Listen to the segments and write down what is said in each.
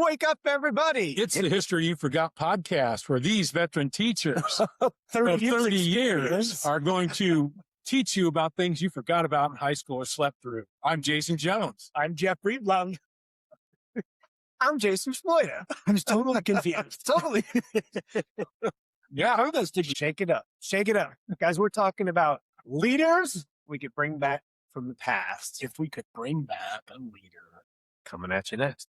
Wake up, everybody. It's the History You Forgot podcast, where these veteran teachers of 30 years are going to teach you about things you forgot about in high school or slept through. I'm Jason Jones. I'm Jeffrey Lung. I'm Jason Schloida. I'm totally confused. Totally. Yeah, I heard us to shake it up. Shake it up. Guys, we're talking about leaders we could bring back from the past. If we could bring back a leader. Coming at you next.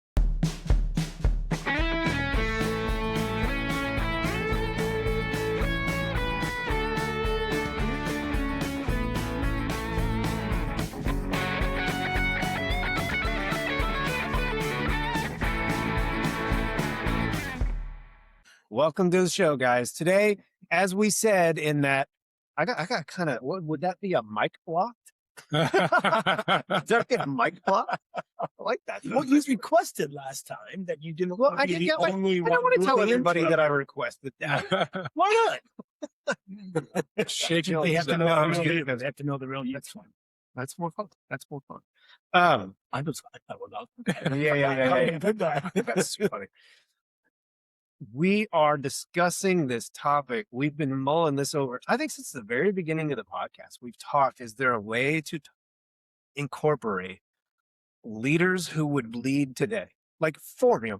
Welcome to the show, guys. Today, as we said in that, I got kind of, what would that be, a mic block? Is that a mic block? I like that. Well, you requested last time that you didn't Well, want I to be didn't the get only one. I don't want to tell moving everybody into that I it. requested that. Why not? Shaking They have to No, know. I'm The just real kidding. they have to know the real you. That's fine. That's more fun. That's more fun. I was not. Yeah. Good guy. That's funny. We are discussing this topic. We've been mulling this over. I think since the very beginning of the podcast, we've talked, is there a way to incorporate leaders who would lead today? Like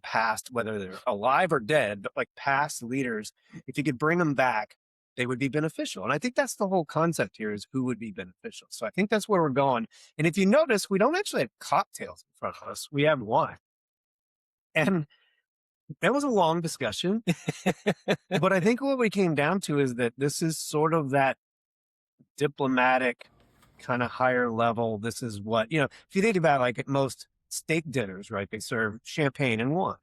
past, whether they're alive or dead, but like past leaders, if you could bring them back, they would be beneficial. And I think that's the whole concept here, is who would be beneficial. So I think that's where we're going. And if you notice, we don't actually have cocktails in front of us. We have wine. And that was a long discussion, but I think what we came down to is that this is sort of that diplomatic kind of higher level. This is what, if you think about, like, at most steak dinners, right? They serve champagne and wine.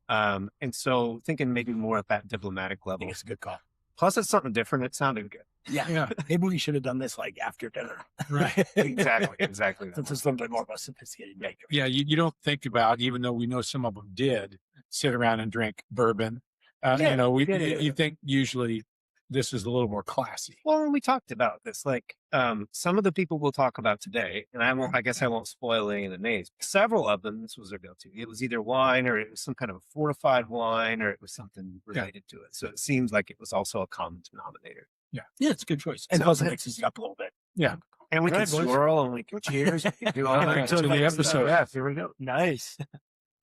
And so thinking maybe more at that diplomatic I level. think it's a good call. Plus it's something different. It sounded good. Yeah. Maybe we should have done this like after dinner. Right. Exactly. Since it's something more of a sophisticated nature. Yeah, you don't think about, even though we know some of them did, sit around and drink bourbon. Yeah. You think usually this is a little more classy. Well, we talked about this, like, some of the people we'll talk about today, and I guess I won't spoil any of the names. Several of them, this was their go-to. It was either wine, or it was some kind of a fortified wine, or it was something related to it. So it seems like it was also a common denominator. Yeah, it's a good choice. And So- also mixes it up a little bit. Yeah. And we All can right, boys. swirl, and we can cheers. Do all that. To the episode. Yeah, here we go. Nice.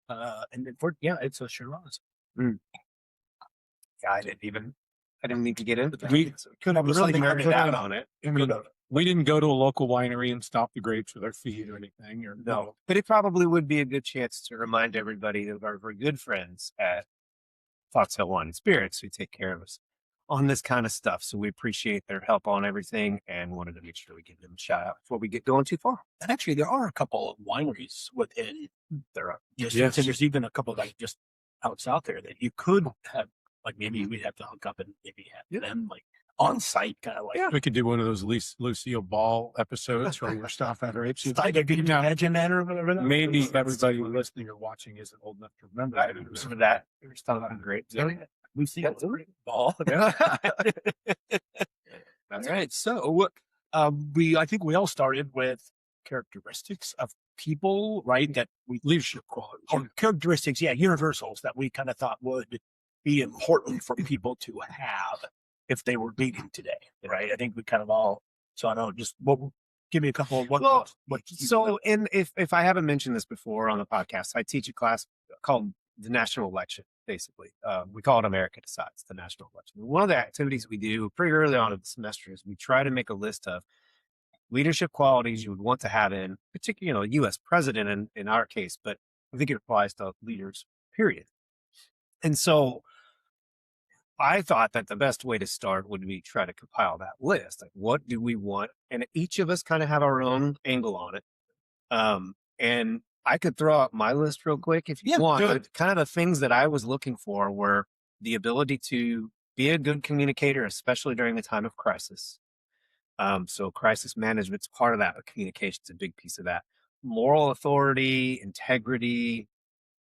And then it's a Shiraz. Yeah, I didn't need to get into that. We could have really something nerded earned out out on it. I mean, we didn't go to a local winery and stop the grapes with our feet or anything. Or No, but it probably would be a good chance to remind everybody of our very good friends at Fox Hill Wine and Spirits, who take care of us on this kind of stuff. So we appreciate their help on everything, and wanted to make sure we give them a shout out before we get going too far. And actually, there are a couple of wineries within. There are. Yes. Yes. And there's even a couple like just out south there that you could have, like maybe we'd have to hook up and maybe have them like on site, kind of like. we could do one of those Lucille Ball episodes where we're stopping at grapes. It's like a good imagine that or whatever. that Maybe was. everybody listening or watching isn't old enough to remember that. Some of that. We were talking about great. We see That's it. Ball. That's All right. So I think we all started with characteristics of people, right? That we Leadership qualities. or characteristics, universals that we kind of thought would be important for people to have if they were leading today, right? I think we kind of all. So I don't just give me a couple of what. Well, what So, and if I haven't mentioned this before on the podcast, I teach a class called the National Election. Basically, we call it America Decides, the national election. One of the activities we do pretty early on in the semester is we try to make a list of leadership qualities you would want to have in, particularly, a U.S. president in our case, but I think it applies to leaders, period. And so I thought that the best way to start would be try to compile that list. Like, what do we want? And each of us kind of have our own angle on it. And I could throw out my list real quick if you want. But kind of the things that I was looking for were the ability to be a good communicator, especially during the time of crisis. So crisis management's part of that. Communication's a big piece of that. Moral authority, integrity,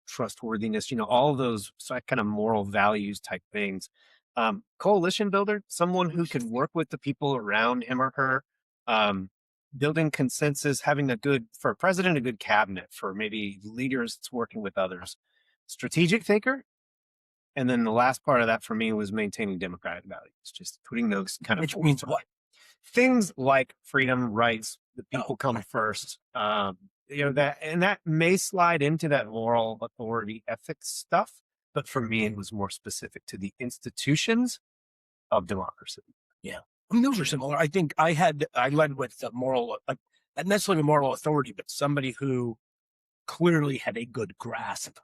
trustworthiness, all of those kind of moral values type things. Coalition builder, someone who could work with the people around him or her. Building consensus, having for a president, a good cabinet, for maybe leaders that's working with others. strategic thinker. And then the last part of that for me was maintaining democratic values, just putting those kind of Which means what? things like freedom, rights, the people come first. That may slide into that moral authority ethics stuff, but for me, it was more specific to the institutions of democracy. Yeah. I mean, those are similar. I think I led with the moral, like not necessarily moral authority, but somebody who clearly had a good grasp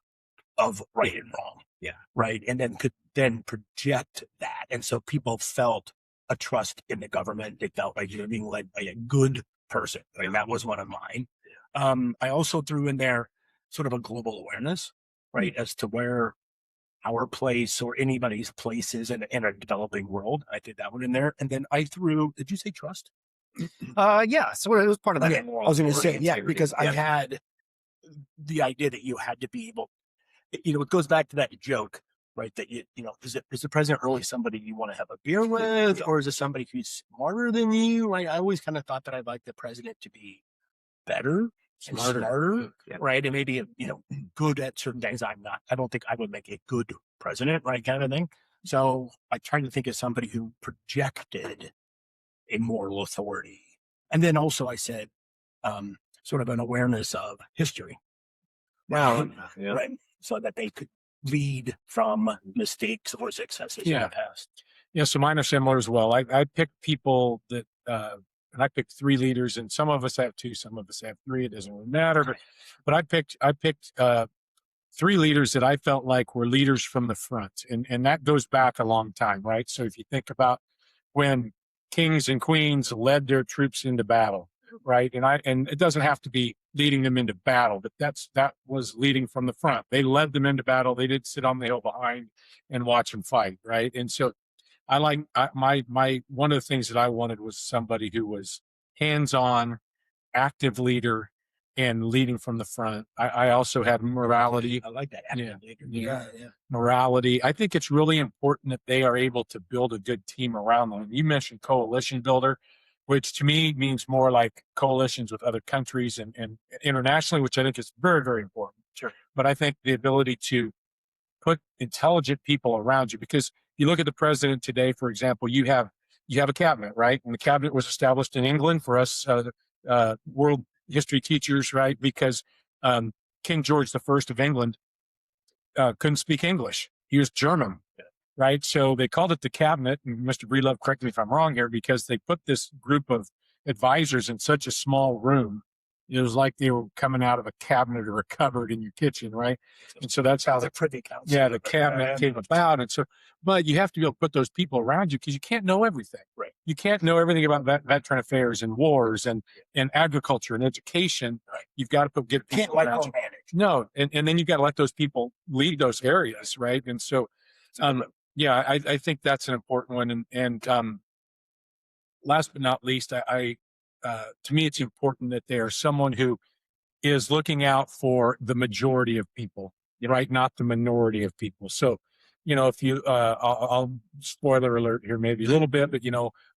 of right and wrong. Yeah. Right. And then could then project that. And so people felt a trust in the government. They felt like you're being led by a good person. Like that was one of mine. I also threw in there sort of a global awareness, right, as to where our place or anybody's place is in a developing world. I did that one in there. And then I threw, did you say trust? Yeah. So it was part of that. Okay. I moral was going to say, authority yeah, integrity. because I had the idea that you had to be able, it goes back to that joke, right? That is the president really somebody you want to have a beer with, or is it somebody who's smarter than you? Right? I always kind of thought that I'd like the president to be better, and smarter, Yeah. right? And maybe good at certain things. I'm not. I don't think I would make a good president, right? Kind of thing. So I tried to think of somebody who projected a moral authority, and then also I said sort of an awareness of history. Wow. Right. So that they could lead from mistakes or successes in the past. Yeah, so mine are similar as well. I picked people that, and I picked 3 leaders, and some of us have 2, some of us have 3. It doesn't really matter, but I picked 3 leaders that I felt like were leaders from the front, and that goes back a long time, right? So if you think about when kings and queens led their troops into battle, right? And it doesn't have to be leading them into battle, but that was leading from the front. They led them into battle. They didn't sit on the hill behind and watch them fight, right? And so my one of the things that I wanted was somebody who was hands-on, active leader and leading from the front. I also had morality. I like that. Yeah. Morality. I think it's really important that they are able to build a good team around them. You mentioned coalition builder, which to me means more like coalitions with other countries and internationally, which I think is very, very important. Sure. But I think the ability to put intelligent people around you, because you look at the president today, for example, you have a cabinet, right? And the cabinet was established in England for us world history teachers, right? Because King George I of England couldn't speak English. He was German. Right. So they called it the cabinet. And Mr. Breedlove, correct me if I'm wrong here, because they put this group of advisors in such a small room. It was like they were coming out of a cabinet or a cupboard in your kitchen. Right. And so that's how the Privy Council. Yeah, the cabinet came about. And so, but you have to be able to put those people around you because you can't know everything. Right. You can't know everything about veteran affairs and wars and agriculture and education. Right. You've got to get people around you. No. And then you've got to let those people lead those areas. Right. And so, yeah, I think that's an important one. And last but not least, to me, it's important that they are someone who is looking out for the majority of people, right? Not the minority of people. So, if you, I'll spoiler alert here, maybe a little bit, but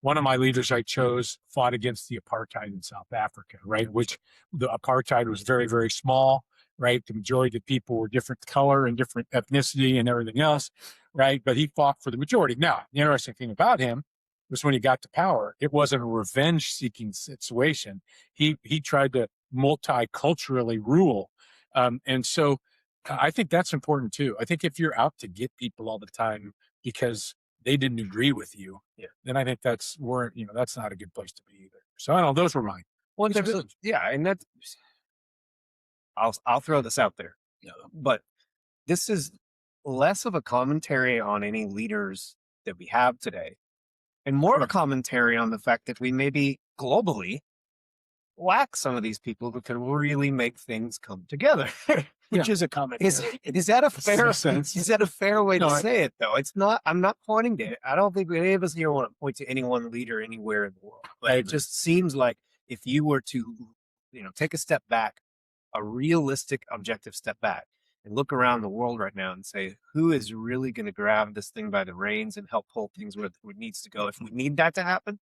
one of my leaders I chose fought against the apartheid in South Africa, right? Which the apartheid was very, very small, right? The majority of people were different color and different ethnicity and everything else, right? But he fought for the majority. Now, the interesting thing about him was when he got to power, it wasn't a revenge-seeking situation. He tried to multiculturally rule. And so I think that's important too. I think if you're out to get people all the time because they didn't agree with you, then I think that's not a good place to be either. So I don't know, those were mine. Well, and that's, I'll throw this out there, but this is less of a commentary on any leaders that we have today and more of a commentary on the fact that we maybe globally lack some of these people who can really make things come together. Which is a comment. Is that a fair sense? Is that a fair way to say it though? It's not, I'm not pointing to it. I don't think any of us here want to point to any one leader anywhere in the world. But it just seems like if you were to, take a step back, a realistic, objective step back and look around the world right now and say, who is really going to grab this thing by the reins and help pull things where it needs to go? If we need that to happen,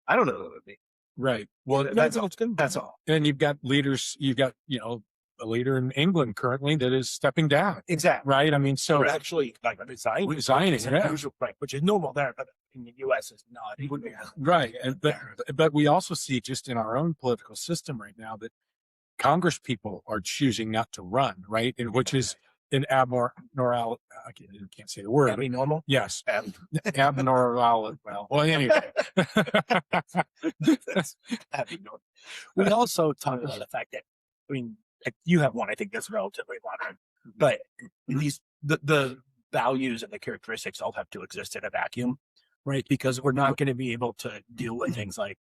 I don't know who it would be. Right. Well, that's all. And you've got leaders, you've got, a leader in England currently that is stepping down, Exactly. right? I mean, so Or actually like resigning, Resigning, which is yeah. unusual, right? Which is normal there, but in the U.S. it's not. right. And, but we also see just in our own political system right now that Congress people are choosing not to run, right? And which is an abnormal, I can't say the word. That'd be normal. Yes. Abnormal. Well, anyway. That'd be normal. We also talk about the fact that, I mean, like, you have one, I think that's relatively modern, but these, the values and the characteristics all have to exist in a vacuum, right? Because we're not going to be able to deal with things like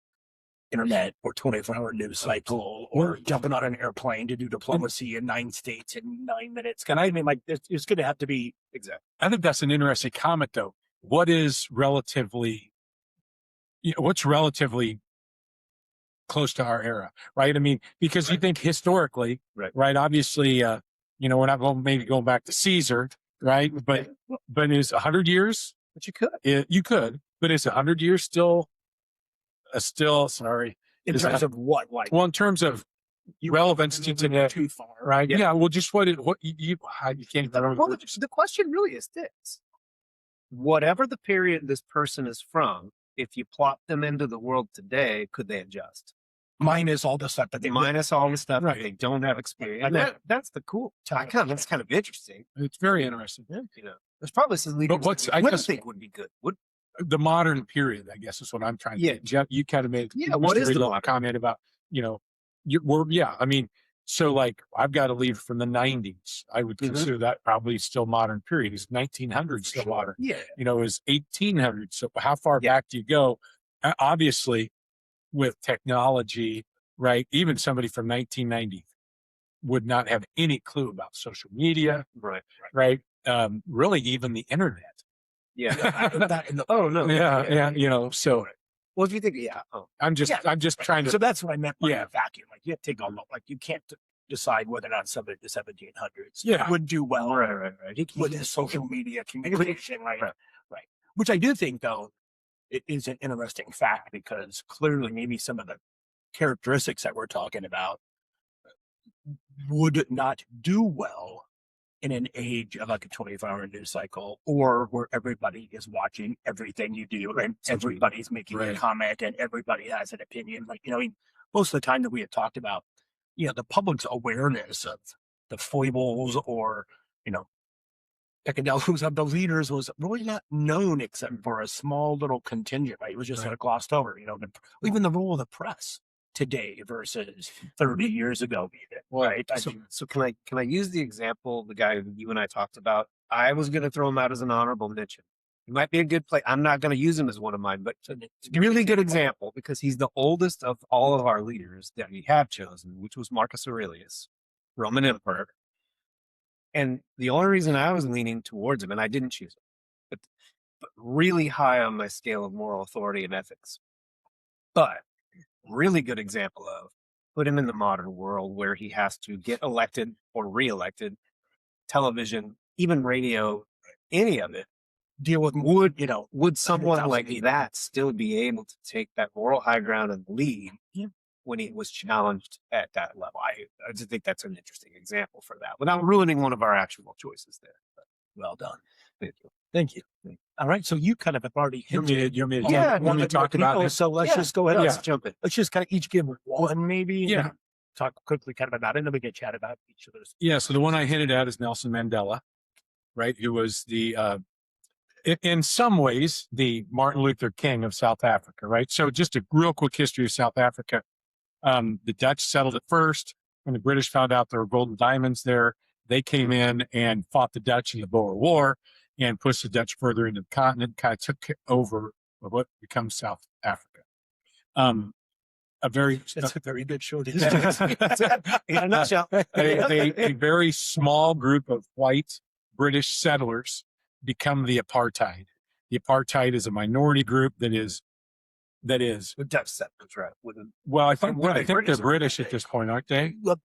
internet or 24-hour news cycle or jumping on an airplane to do diplomacy in 9 states in 9 minutes. Can I mean, like, it's going to have to be Exactly. I think that's an interesting comment, though. What is relatively, what's relatively close to our era, right? I mean, because you think historically, right? Obviously, we're not going back to Caesar, right? But is 100 years? But you could. You could, but is 100 years still sorry. in Is terms that- of what, like, Well, in terms of relevance to today, too far, right? Yeah. Well, just what you can't even remember. Well, the question really is this: whatever the period this person is from, if you plop them into the world today, could they adjust? minus all the stuff that they Minus all the stuff Right. that they don't have experience. And That's the cool. That's kind of interesting. It's very interesting. There's probably some leaders what's- that I we wouldn't guess- think would be good. Would The modern period, I guess, is what I'm trying to Yeah. say. Jeff, you kind of made what is the modern? comment about, I mean, so like I've got a lead from the 90s. I would Mhm. consider that probably still modern period. Is 1900s still modern? Yeah. Is 1800s. So how far Yeah. back do you go? Obviously, with technology, right? Even somebody from 1990 would not have any clue about social media, Right. right? Really, even the internet. Yeah. Oh no. Yeah. So Well, if you think, I'm just trying to. So that's what I meant by Yeah. the vacuum. Like, you have to take all, like, you can't decide whether or not somebody in the 1700s Yeah. would do well right. with his social media communication, right? Right. Right. Which I do think, though, it is an interesting fact, because clearly maybe some of the characteristics that we're talking about would not do well in an age of like a 24-hour news cycle, or where everybody is watching everything you do and everybody's making a Right. comment and everybody has an opinion. Like, I mean, most of the time that we had talked about, the public's awareness of the foibles or, peccadillos of the leaders was really not known except for a small little contingent, right? It was just sort of glossed over, even the role of the press today versus 30 years ago, even, right? So can I use the example, the guy that you and I talked about? I was going to throw him out as an honorable mention. He might be a good play. I'm not going to use him as one of mine, but it's a really good example because he's the oldest of all of our leaders that we have chosen, which was Marcus Aurelius, Roman Emperor. And the only reason I was leaning towards him, and I didn't choose him, but really high on my scale of moral authority and ethics, but really good example of put him in the modern world where he has to get elected or reelected, television, even radio, any of it. Deal with Would someone 100,000 like people. that still be able to take that moral high ground and lead when he was challenged at that level? I just think that's an interesting example for that, without ruining one of our actual choices there. But Well done. thank you. All right. So you kind of have already You're hinted. muted. Yeah, Want me to talk about this? So let's Yeah. just go ahead. Let's jump in. Let's just kind of each give one, maybe. and Yeah. Talk quickly kind of about it, and then we can chat about each of those. Yeah. So the one I hinted at is Nelson Mandela, right? Who was in some ways, the Martin Luther King of South Africa, right? So just a real quick history of South Africa. The Dutch settled it first. When the British found out there were golden diamonds there, they came in and fought the Dutch in the Boer War and pushed the Dutch further into the continent, kind of took over what becomes South Africa. That's a very good show. In a nutshell. a very small group of white British settlers become the apartheid. The apartheid is a minority group that is The Dutch settlers, right? well, I think Were they they're British or British at this point, aren't they? Look,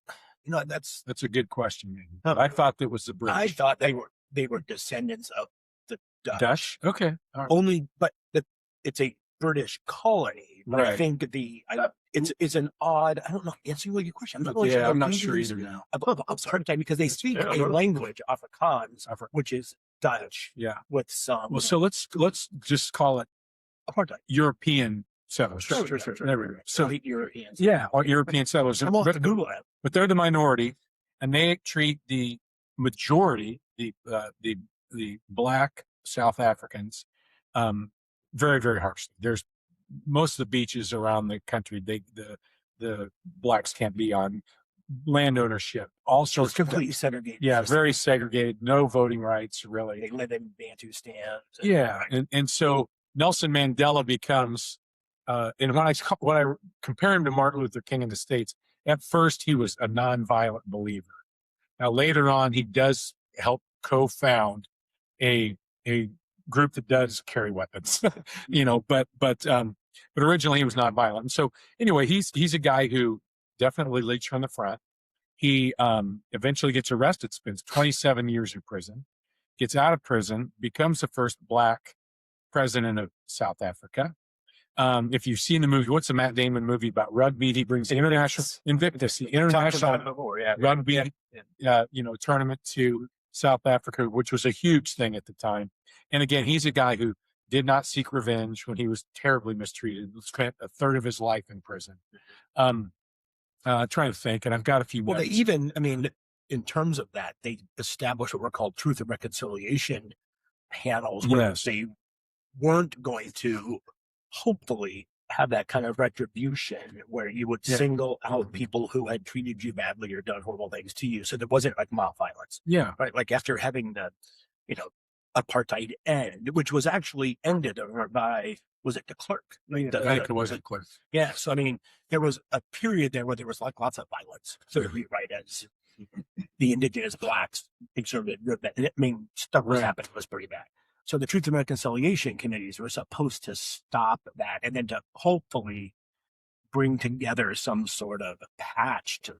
that's. That's a good question. Man. I thought that was the I British. thought they were descendants of the Dutch. Dutch. Okay. All right. Only, but it's a British colony. But I Right. think it's an odd. I don't know. Answer your question. I'm not really sure. I'm not the sure reasons either now. Of apartheid because they speak Yeah, a no. language, Afrikaans, which is Dutch, Yeah. with some Well, so let's just call it apartheid. European settlers. Sure. There we go. So Elite Europeans. yeah, or European settlers. I'm going to Google it. But they're the minority, and they treat the majority, the black South Africans, very, very harshly. There's most of the beaches around the country. The blacks can't be on, land ownership, all So sorts it's completely segregated. Yeah, system. very segregated. No voting rights, really. They live in Bantustan. Yeah, and so Nelson Mandela becomes, and when I compare him to Martin Luther King in the States, at first he was a nonviolent believer. Now later on, he does help co-found a group that does carry weapons, but originally he was nonviolent. And so anyway, he's a guy who definitely leads from the front. He eventually gets arrested, spends 27 years in prison, gets out of prison, becomes the first black president of South Africa. If you've seen the movie, what's the Matt Damon movie about rugby? He brings the Invictus, the international rugby, tournament to South Africa, which was a huge thing at the time. And again, he's a guy who did not seek revenge when he was terribly mistreated. Spent a third of his life in prison. Trying to think, and I've got a few. Well, notes. in terms of that, they established what were called truth and reconciliation panels, where Yes. they weren't going to hopefully have that kind of retribution where you would single out people who had treated you badly or done horrible things to you. So there wasn't like mob violence, Yeah, right? Like after having the, apartheid end, which was actually ended by, was it de Klerk? I think it wasn't clear. Yeah. So, I mean, there was a period there where there was like lots of violence. Clearly, right, as the indigenous blacks exerted revenge. I mean, stuff was Right. happening was pretty bad. So the Truth and Reconciliation committees were supposed to stop that and then to hopefully bring together some sort of patch to,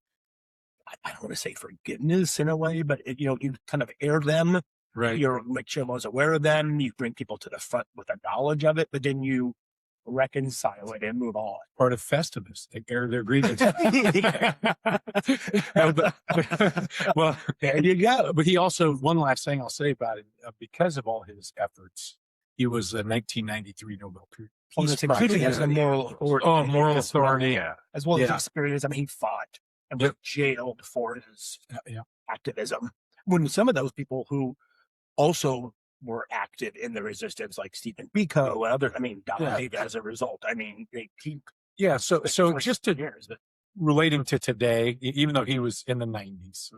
I don't want to say forgiveness in a way, but you kind of air them. Right. You make sure everyone's aware of them. You bring people to the front with a knowledge of it, but then you reconcile it and move on. Part of Festivus, they air their grievances. Well, There you go. but he also, one last thing I'll say about it, because of all his efforts, he was a 1993 Nobel Peace Prize. Clearly has a moral authority. Oh, moral authority. Yeah. As well as Yeah. experience. I mean, he fought and was jailed for his Yeah. activism. When some of those people who also were active in the resistance, like Stephen Biko and others, died as a result. I mean, they keep Yeah. So for just to years. But relating to today, even though he was in the 90s,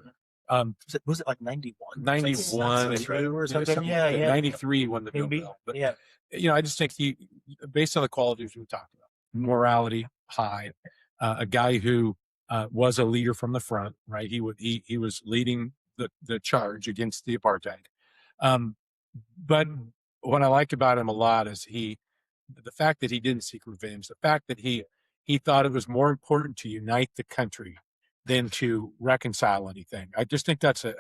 was it like 91? 91 or something? Yeah. 93 won the Maybe. Nobel. But Yeah. I just think he, based on the qualities we talked about, morality high, a guy who was a leader from the front, right? He was leading the charge against the apartheid. But what I liked about him a lot is the fact that he didn't seek revenge, the fact that he thought it was more important to unite the country than to reconcile anything. I just think that's an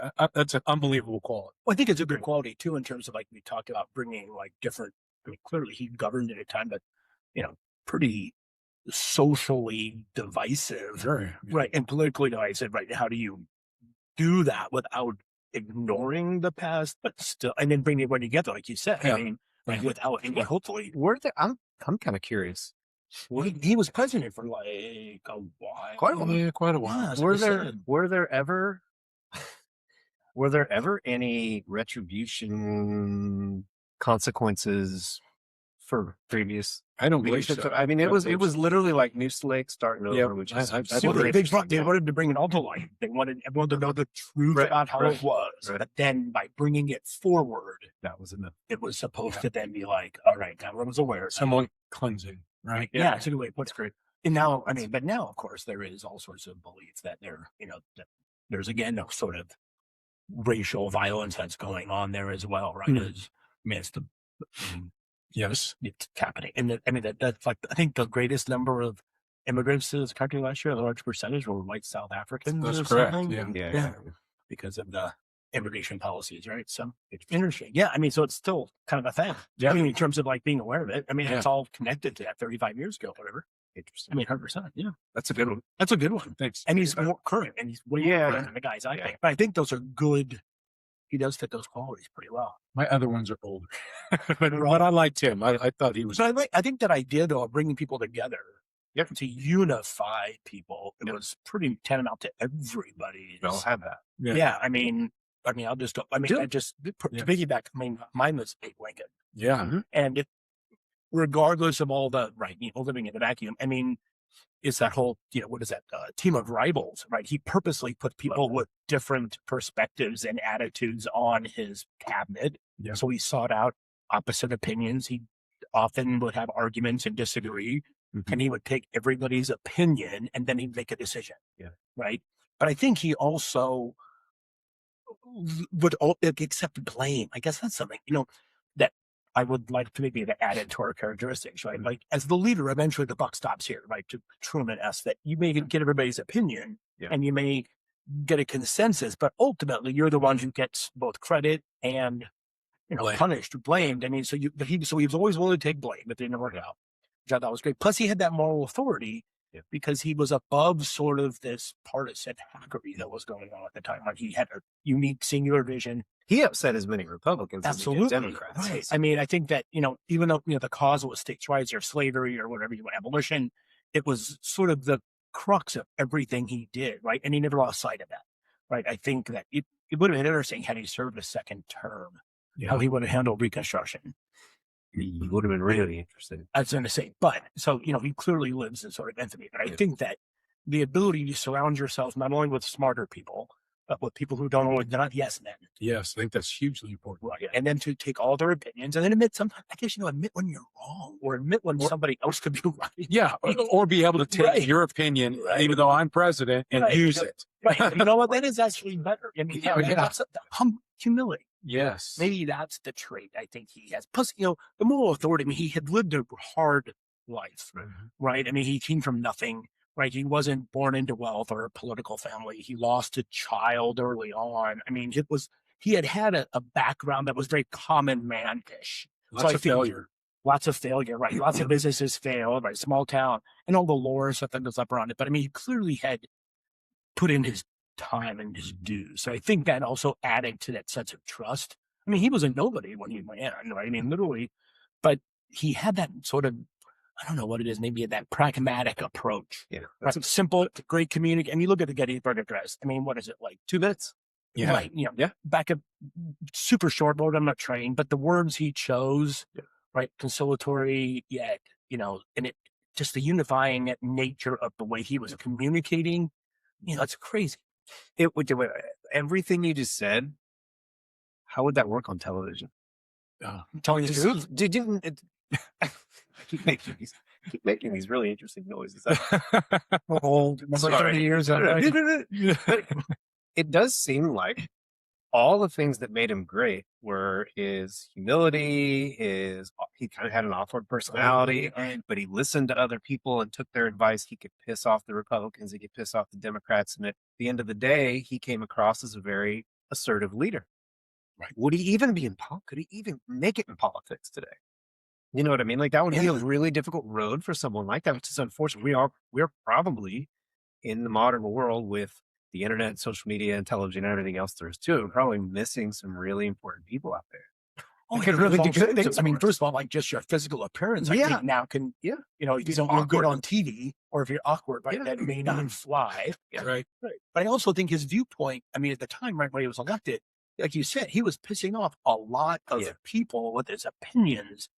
unbelievable quality. Well, I think it's a good quality too, in terms of like we talked about bringing like different. I mean, clearly he governed at a time that, pretty socially divisive, Very. right, and politically divisive. Right, how do you do that without ignoring the past, but still, and then bring everyone together, like you said? Yeah. I mean, like without, and hopefully, I'm kind of curious. he was president for like a while. Quite a while. Yeah, quite a while. Yeah, that's Were what he there said. were there ever any retribution consequences for previous I don't believe leadership? so. I mean, it was literally like New Slate starting over, Yeah, which is I- that's Well, really they interesting. wanted to bring it all to light. They wanted everyone to know the truth Right, about how right, it was. right. But then by bringing it forward, That was enough. it was supposed to then be like, all right, now everyone's aware. Somewhat cleansing, right? Yeah, it's a good way to put it. And now, but now, of course, there is all sorts of belief that that there's again a sort of racial violence that's going on there as well, right? Mhm. Yes. It's happening. And that's like, I think the greatest number of immigrants to this country last year, a large percentage were white South Africans. That's or correct. something. Yeah. Yeah. Yeah. Because of the immigration policies, right? So it's interesting. Yeah. I mean, so it's still kind of a thing. Yeah. I mean, in terms of like being aware of it. I mean, Yeah. it's all connected to that 35 years ago, whatever. Interesting. I mean, 100%. Yeah. That's a good one. That's a good one. Thanks. And he's more current and he's way more current than the guys I think. But I think those are good. He does fit those qualities pretty well. My other ones are older, but I liked him. I thought he was. So I think that idea though of bringing people together to unify people, it was pretty tantamount to everybody. They'll have that. Yeah. I mean, I'll just go. I mean, Do I just to piggyback. I mean, mine was Abe Lincoln. Yeah. And if, regardless of all the living in the vacuum, I mean, it's that whole, what is that team of rivals, right? He purposely put people with different perspectives and attitudes on his cabinet. Yeah. So he sought out opposite opinions. He often would have arguments and disagree, and he would take everybody's opinion and then he'd make a decision. Yeah. Right. But I think he also would accept blame. I guess that's something, that I would like to maybe add into our characteristics, right? Like as the leader, eventually the buck stops here, right? To Truman-esque, that you may get everybody's opinion and you may get a consensus, but ultimately you're the one who gets both credit and, punished or blamed. I mean, so he was always willing to take blame, but they didn't work out, which I thought was great. Plus he had that moral authority because he was above sort of this partisan hackery that was going on at the time. Like he had a unique singular vision. He upset as many Republicans as he did Absolutely. Democrats. Right. I mean, I think that, even though, the cause was states' rights or slavery or whatever you want, abolition, it was sort of the crux of everything he did, right? And he never lost sight of that, right? I think that it would have been interesting had he served a second term, how he would have handled Reconstruction. He would have been really interested. I was going to say, but so, he clearly lives in sort of infamy. But I think that the ability to surround yourself not only with smarter people, but with people who they're not yes men. Yes, I think that's hugely important. Right. And then to take all their opinions and then admit admit when you're wrong or admit when somebody else could be right. Yeah. Or be able to take your opinion, even though I'm president, and use it. Right. You know what? That is actually better. I mean, that's humility. Yes. Maybe that's the trait I think he has. Plus, the moral authority, I mean, he had lived a hard life, right? I mean, he came from nothing, right? He wasn't born into wealth or a political family. He lost a child early on. I mean, he had a background that was very common man-ish. Lots of failure. Lots of failure, right? Lots of businesses failed, right? Small town and all the lore stuff that goes up around it. But I mean, he clearly had put in his time and his dues. So I think that also added to that sense of trust. I mean, he was a nobody when he ran, right? I mean, literally, but he had that sort of, I don't know what it is, maybe that pragmatic approach. Yeah. Right? Simple, great communication. And you look at the Gettysburg Address. I mean, what is it, like 2 minutes? Yeah. Right. Back up, super short mode. I'm not trained, but the words he chose, right? Conciliatory, yet, and it just the unifying nature of the way he was communicating, it's crazy. It would do everything you just said. How would that work on television? I'm telling you the truth. Did keep making these really interesting noises. Old, 30 years. It does seem like all the things that made him great were his humility, he kind of had an awkward personality, but he listened to other people and took their advice. He could piss off the Republicans, he could piss off the Democrats, and at the end of the day, he came across as a very assertive leader. Right. Would he even be could he even make it in politics today? You know what I mean? Like that would be a really difficult road for someone like that, which is unfortunate. We're probably in the modern world with the internet, social media, and television, and everything else there is too, probably missing some really important people out there. Oh, could really do good things. I mean, first of all, like just your physical appearance, I think now can, if you don't look good on TV or if you're awkward, right, that may not fly. Right. But I also think his viewpoint, I mean, at the time, right, when he was elected, like you said, he was pissing off a lot of people with his opinions.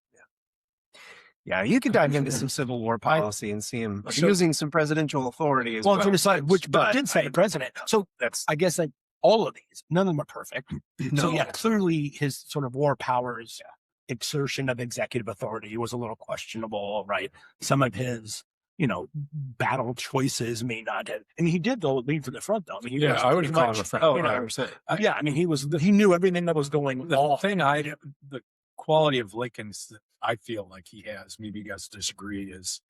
Yeah, you can dive into some Civil War policy and see him using some presidential authority as well. To decide which, but did say president. So I guess like all of these, none of them are perfect. So clearly his sort of war powers exertion of executive authority was a little questionable, right? Some of his, battle choices may not have. I mean, he did though lead from the front though. I mean, I would call him a front. Oh, 100%. I mean, he knew everything that was going on. The quality of Lincoln's that I feel like he has, maybe you guys disagree, is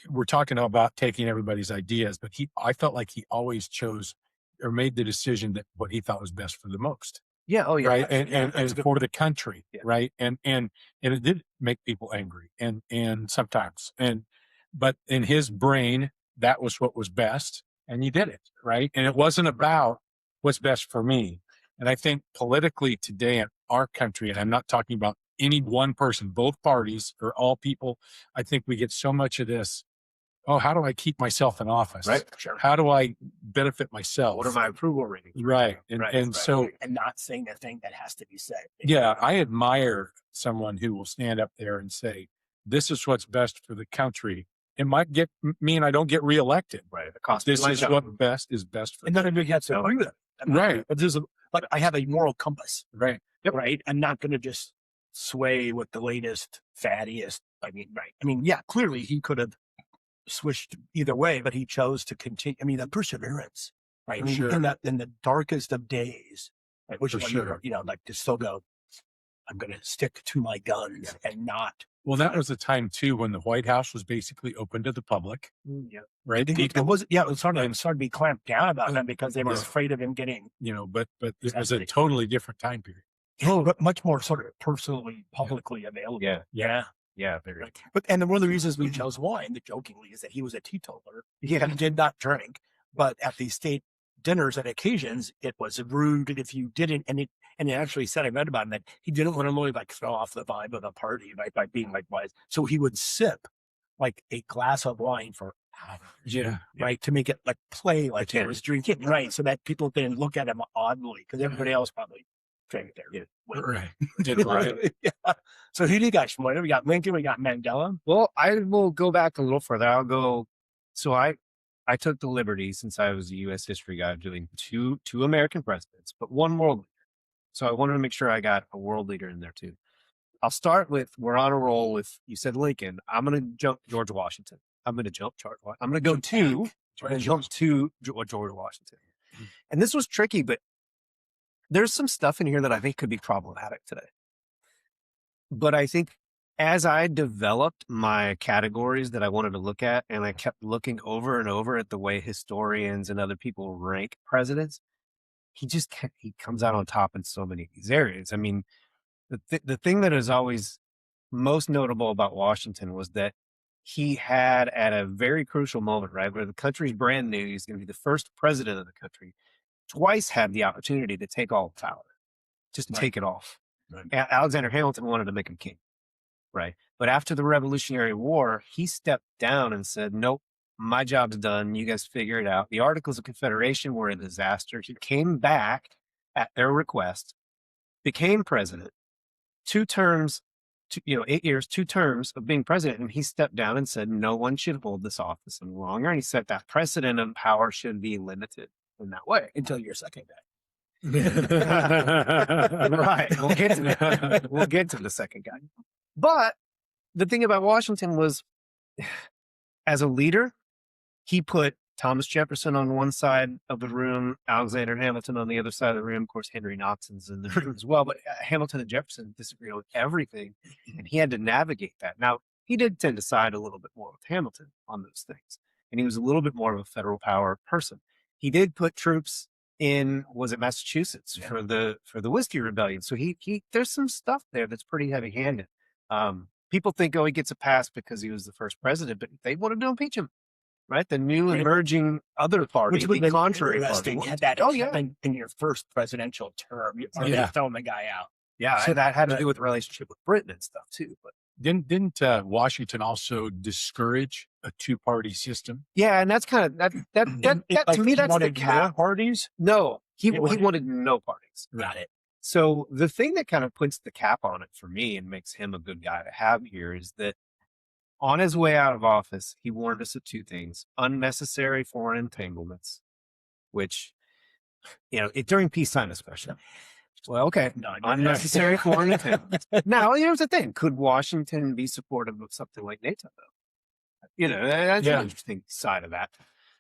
we're talking about taking everybody's ideas, but I felt like he always chose or made the decision that what he thought was best for the most. Yeah. Oh, yeah. Right. Yeah, And that's good. for the country. Yeah. Right. And it did make people angry and sometimes, but in his brain, that was what was best. And he did it. Right. And it wasn't about what's best for me. And I think politically today in our country, and I'm not talking about any one person, both parties or all people, I think we get so much of this. Oh, how do I keep myself in office? Right. Sure. How do I benefit myself? What are my approval ratings? Right. And, Right, and right. so, And not saying the thing that has to be said. yeah, I admire someone who will stand up there and say, this is what's best for the country. It might mean I don't get reelected. Right. It costs This me my is job. what best is best for And not everybody has to No. agree with it. Right. But there's like I have a moral compass, Right. right? I'm not going to just sway with the latest, fattiest. I mean, yeah, clearly he could have switched either way, but he chose to continue. I mean, the perseverance, right? For I mean, sure. in the darkest of days, right? Which For is when sure. like to still go, I'm going to stick to my guns and not. Well, that was the time too when the White House was basically open to the public. Yeah. Right. It People, was starting to be clamped down about them because they were Yeah. afraid of him getting but it was a Exactly. totally different time period. but much more sort of personally, publicly available. Yeah. Yeah. Yeah. Very. Right. But and one of the reasons we chose wine, jokingly, is that he was a teetotaler. Yeah. He did not drink, but at the state dinners and occasions, it was rude if you didn't. And it actually said, I read about him, that he didn't want to really like throw off the vibe of the party by being like wise. So he would sip like a glass of wine for hours, Yeah. right, to make it like play like he Pretend. was drinking, right, so that people didn't look at him oddly because everybody else probably drank there. Yeah. Right. Did right. Yeah. So who do you got? We got Lincoln, we got Mandela. Well, I will go back a little further. I'll go. So I took the liberty, since I was a U.S. history guy, of doing two American presidents, but one world leader. So I wanted to make sure I got a world leader in there too. I'll start with, we're on a roll with, you said Lincoln. I'm going to jump George Washington. I'm going to jump George Washington. I'm going to go to, I'm going to jump to George Washington. And this was tricky, but there's some stuff in here that I think could be problematic today. But I think as I developed my categories that I wanted to look at, and I kept looking over and over at the way historians and other people rank presidents, he comes out on top in so many of these areas. I mean, the thing that is always most notable about Washington was that he had, at a very crucial moment, right, where the country's brand new, he's going to be the first president of the country, twice had the opportunity to take all the power, just to take it off. Right. Alexander Hamilton wanted to make him king, right? But after the Revolutionary War, he stepped down and said, nope, my job's done. You guys figure it out. The Articles of Confederation were a disaster. He came back at their request, became president, 2 terms, 8 years, 2 terms of being president. And he stepped down and said, no one should hold this office any longer. And he said that precedent of power should be limited in that way. Until your second guy. Right. We'll get to that. We'll get to the second guy. But the thing about Washington was, as a leader, he put Thomas Jefferson on one side of the room, Alexander Hamilton on the other side of the room. Of course, Henry Knoxon's in the room as well. But Hamilton and Jefferson disagreed on everything, and he had to navigate that. Now, he did tend to side a little bit more with Hamilton on those things, and he was a little bit more of a federal power person. He did put troops in, was it Massachusetts, for the Whiskey Rebellion. So he there's some stuff there that's pretty heavy-handed. People think, oh, he gets a pass because he was the first president, but they wanted to impeach him, right? The new emerging other party, Which would the be contrary interesting. party. Had that Oh, yeah. in your first presidential term, you're Yeah. throwing the guy out. Yeah, so that had to do with the relationship with Britain and stuff too. But Didn't Washington also discourage a 2-party system? yeah, and that's kind of that Like, to me, he that's the wanted more cap. parties. No, he It wanted- wanted no parties. Got it. So the thing that kind of puts the cap on it for me and makes him a good guy to have here is that on his way out of office, he warned us of 2 things: unnecessary foreign entanglements, which, during peacetime especially. Well, okay, No, unnecessary foreign entanglements. Now, here's the thing: could Washington be supportive of something like NATO, though? That's Yeah. an interesting side of that.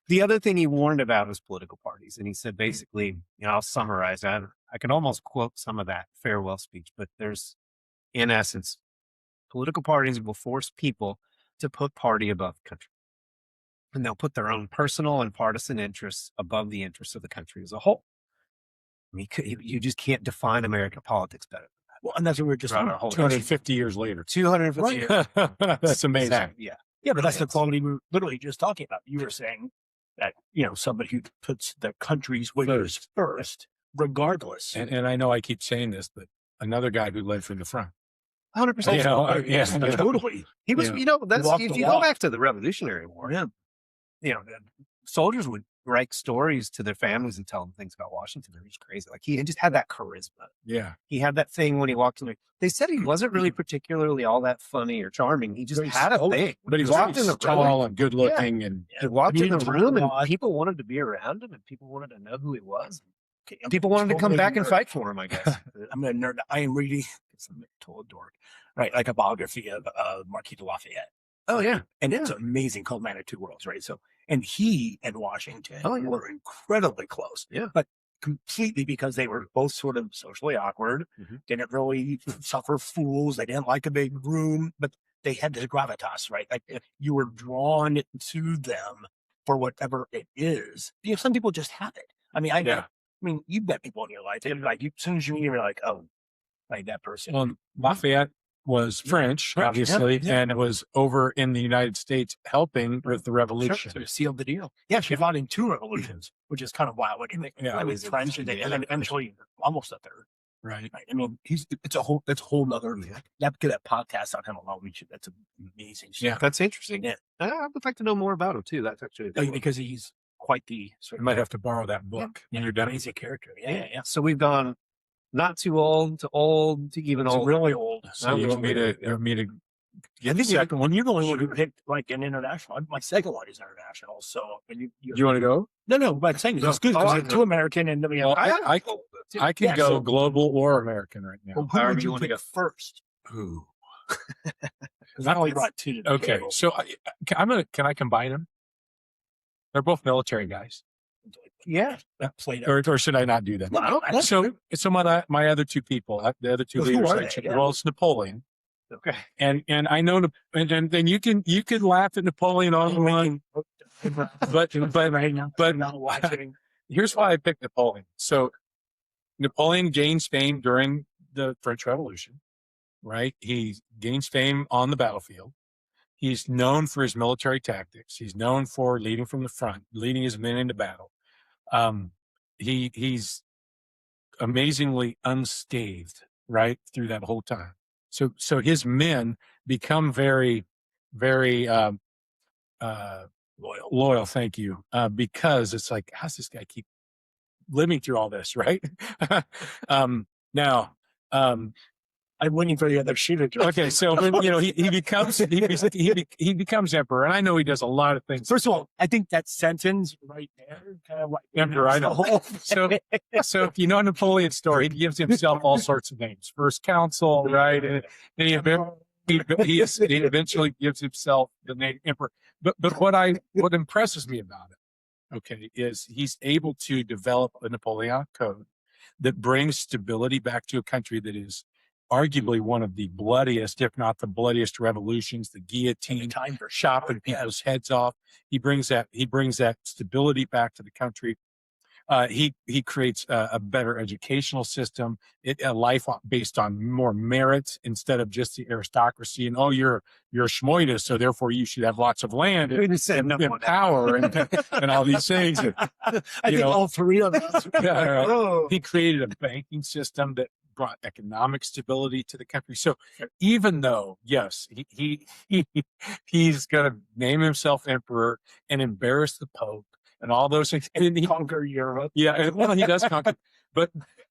The other thing he warned about was political parties. And he said, basically, I'll summarize that. I can almost quote some of that farewell speech, but there's, in essence, political parties will force people to put party above country. and they'll put their own personal and partisan interests above the interests of the country as a whole. I mean, you just can't define American politics better. Well, and that's what we were just Throughout talking our whole about. 250 years later. 250 years. That's amazing. Exactly. Yeah. Yeah, but that's the Yes. quality we were literally just talking about. You were saying that, somebody who puts the country's wishes first, regardless. And I know I keep saying this, but another guy who led from the front. 100%. You know, yeah. Totally. He was, Yeah. that's walked if the you go walk. back to the Revolutionary War, the soldiers would write stories to their families and tell them things about Washington. It was crazy. Like he just had that charisma. Yeah. He had that thing when he walked in. They said he wasn't really particularly all that funny or charming. He just Very had a stoic. thing. But he's walked in the tall and good looking and He walked He in the didn't talk room a and lot. people wanted to be around him and people wanted to know who he was. Okay, People wanted to come totally back and nerd. fight for him, I guess. I'm a nerd. I am reading, it's a total dork, right? Like a biography of Marquis de Lafayette. Oh, yeah. And it's amazing, called Man of Two Worlds, right? So, and he and Washington Oh, yeah. were incredibly close. Yeah. But completely because they were both sort of socially awkward, Mhm. didn't really suffer fools. They didn't like a big room, but they had this gravitas, right? Like you were drawn to them for whatever it is. Some people just have it. I mean, I mean, you've met people in your life. They're like, as soon as you meet them, you're like, oh, like that person. Well, Lafayette was French, French, obviously, yeah. and it was over in the United States helping with the revolution. So sealed the deal. Yeah, she fought in 2 revolutions, which is kind of wild. When you think, Yeah. I mean, French, and then eventually almost a third. Right. Right? I mean, that's a whole other. That podcast on him alone. That's amazing. Yeah. That's interesting. Yeah. I would like to know more about him, too. That's actually a good one. Because he's quite the sort You of might have to borrow that book when you're done. amazing character. Yeah. So we've gone not too old to even It's old. really old. So you want me to I think the second one, you're the only one who picked like an international. My second one is international. So, and Do you want to go? no, but I'm saying it's good Oh, because I it's 2 American and then we have. Well, I can Yeah, go so- global or American right now. Well, who however would you you wanna pick go. first? Ooh. Because I only brought 2 to the Okay, table. so can I combine them? They're both military guys, Yeah. That played out. or should I not do that? No, I don't- So my other 2 people, the other 2 Who leaders, are I they? checked, Yeah. well, it's Napoleon, Okay. and I know, and then you can laugh at Napoleon all you want, but right now, but- not watching. here's why I picked Napoleon. So Napoleon gains fame during the French Revolution, right? He gains fame on the battlefield. He's known for his military tactics. He's known for leading from the front, leading his men into battle. He's amazingly unscathed, right, through that whole time. So his men become very, very loyal. Thank you, because it's like, how's this guy keep living through all this, right? Now, I'm waiting for the other shooter. okay, so he becomes emperor, and I know he does a lot of things. First of all, I think that sentence right there, kind of like Emperor, I know. the whole. So if you know Napoleon's story, he gives himself all sorts of names. First Consul, right? And he eventually gives himself the name emperor. But what impresses me about it, okay, is he's able to develop a Napoleonic code that brings stability back to a country that is arguably one of the bloodiest, if not the bloodiest revolutions, the guillotine, time for chopping people's heads off. He brings that stability back to the country. He creates a better educational system, a life based on more merit instead of just the aristocracy. And you're a schmoida, so therefore you should have lots of land and power and all these things. And, I think all 3 of us. Yeah, Oh. he created a banking system that brought economic stability to the country. So even though, yes, he's going to name himself emperor and embarrass the Pope and all those things, and he, Conquer Europe. yeah, well, he does conquer, but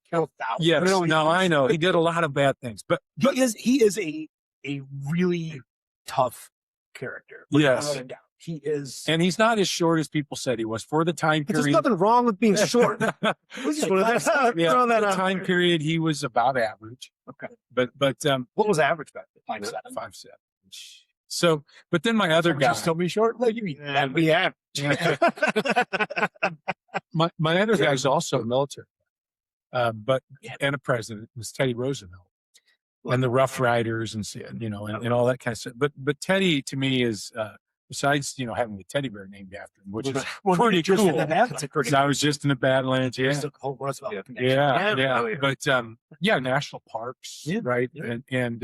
Kill thousands. yes, no, I know he did a lot of bad things, but He is a really tough character. Yes. Without a doubt. He is. and he's not as short as people said he was for the time But there's period. nothing wrong with being short. Yeah, Just wanted to throw that the out time there. period he was about average. Okay. But What was average back then? 5'7". 5'7". So, but then my other guy, Still be short. Like you. Yeah. my other guy is also military, but Yeah. and a president was Teddy Roosevelt, and the Rough Riders and all that kind of stuff. But Teddy to me is besides, having the teddy bear named after him, which is Well, pretty just in cool. the Badlands. pretty I was just in the Badlands. Yeah. Just the whole Roosevelt Yeah. connection. Yeah. Oh, yeah. But, national parks, Yeah, right. yeah. And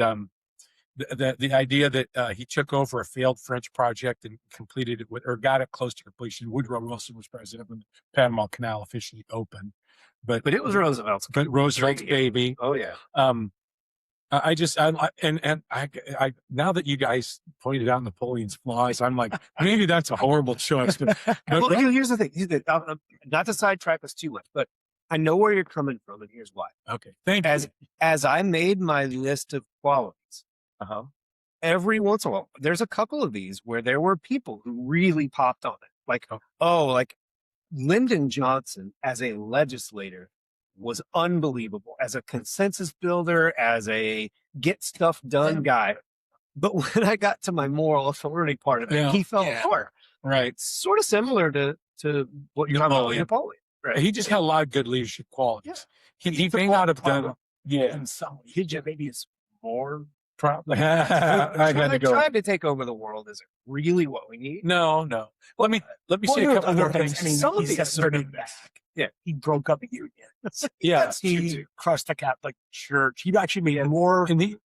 the idea that he took over a failed French project and completed it or got it close to completion. Woodrow Wilson was president when the Panama Canal officially opened, but But it was Roosevelt's. Roosevelt's baby. Oh yeah. I now that you guys pointed out Napoleon's flaws, I'm like, maybe that's a horrible choice. But Well, here's the thing. Not to sidetrack us too much, but I know where you're coming from, and here's why. okay, thank you. As I made my list of qualities, every once in a while, there's a couple of these where there were people who really popped on it. Like, like Lyndon Johnson as a legislator was unbelievable, as a consensus builder, as a get stuff done guy. But when I got to my moral authority part of it, he fell apart. Right. It's sort of similar to what you're talking about with Napoleon. Right. He just had a lot of good leadership qualities. He may not have done. And some maybe it's more Probably. I had to go. Trying to take over the world is really what we need. No. Let me say a couple more things. I mean, Some of he these started back. Yeah. He broke up a union. Yeah. He crushed the Catholic Church. He actually made more And